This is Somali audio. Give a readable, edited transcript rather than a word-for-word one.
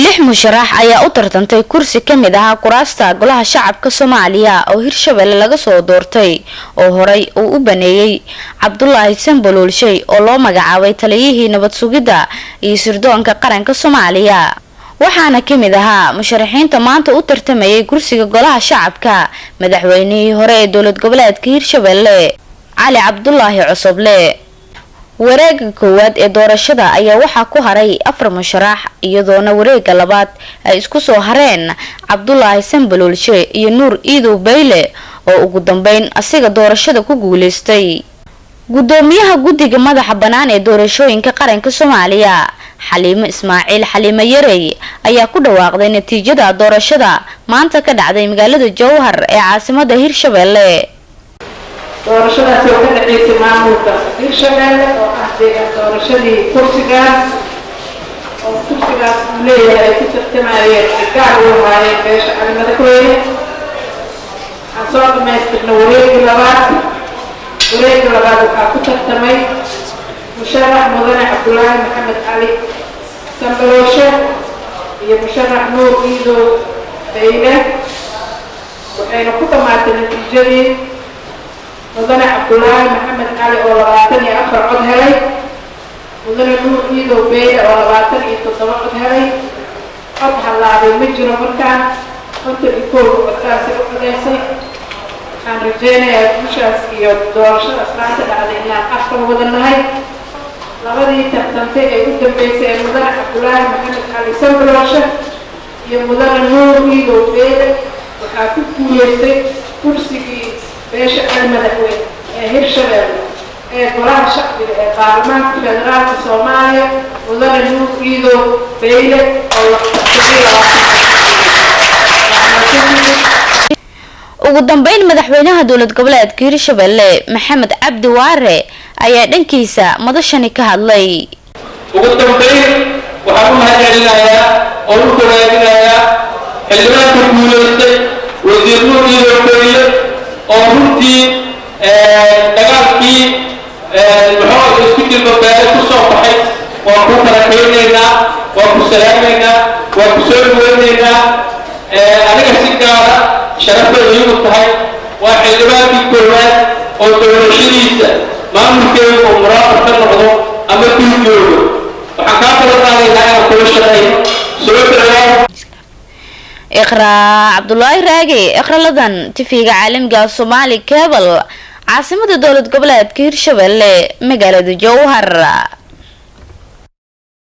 lix musharax ayaa u tartantay kursi kamid ah kuraasta golaha shacabka Soomaaliya oo Hirshabelle laga soo doortay oo horay uu u baneeyay Cabdullaahi Sanbalolshay oo loo magacaabay taliyihii nabad sugidda iyo sirdoonka qaranka Soomaaliya waxaana kamid ahaa musharaxiinta maanta u tartamayay kursiga golaha shacabka madaxweynihii hore ee dowlad goboleedka Hirshabelle Cali Cabdullaahi Cosoble wareegga koowaad ee doorashada ayaa waxa ku haray afar musharax iyadoona wareegga labaad ay isku soo hareen Cabdullaahi Sanbalolshay iyo Nuur Iidow Bayle oo ugu dambeyn asiga doorashada ku guuleystay gudoomiyaha guddiga madaxa banaan ee doorashooyinka qaranka Soomaaliya Xaliimo Ismaaciil Xaliimo Yarey ayaa ku dhawaaqday natiijada doorashada maanta ka dhacday magaalada Jowhar ee caasimadda Hirshabelle doorashadaasi oo ka dhaceysay maamulka Hirshabelle oo ah doorashadii kursigaas leeyahay ku tartamayeen gaar u ahaayeen beesha calimada kooye aan soo dhamaystirna wareegga labaad waxaa ku tartamay musharax mudane Cabdullaahi Maxamed Cali Sanbalolshay iyo musharax Nuur Iidow Bayle waxayna ku dhamaatay natiijadii mudane Cabdullaahi Maxamed Cali oo 24 cod helay mudane Nuur Iidow Bayle oo 27 cod helay cod halaabay ma jiro markaan inta codkaasi u codeysay waxaan rajeynayaa guushaas iyo doorashadaas maanta dhacday inaan afka wadanahay labadii tartantay ee u dambeysay ee mudane Cabdullaahi Maxamed Cali Sanbalolshay iyo mudane Nuur Iidow Bayle waxaa ku guuleystay kursigii beesha madaxweyne ee Hirshabelle ee golaha shacbiga ee baarlamaanka federaalka Soomaaliya mudane Nuur Iidow Bayle oo la ugu dambeyn madaxweynaha dowlad goboleedka Hirshabelle Maxamed Cabdi Waare ayaa dhankiisa madashani ka hadlay ugu dambeyn waxaan u mahadcelinayaa oo u wanaaginayaa xildhibaanka guuleystay wasiir Nuur Iidow Bayle oo runtii dagaalkii wuxuu isku jilbabeelay ku soo baxay waa ku barakeynaynaa waa ku salaameynaa waa ku soo dhaweynaynaa aniga si gaara sharafay iigu tahay waa xildhibaankii koowaad oo doorashadiisa maamulkeedu oo muraaqab ka noqdo ama dul joogo waxaan kaa kala qaadaynaa inaan kula shaqeeyo soo dhawaad إقراء عبد الله راجي إقراء لدن تفيق عالم جال صومالي كابل عاصمة دولة قبلات Hirshabelle مقالة جوهر.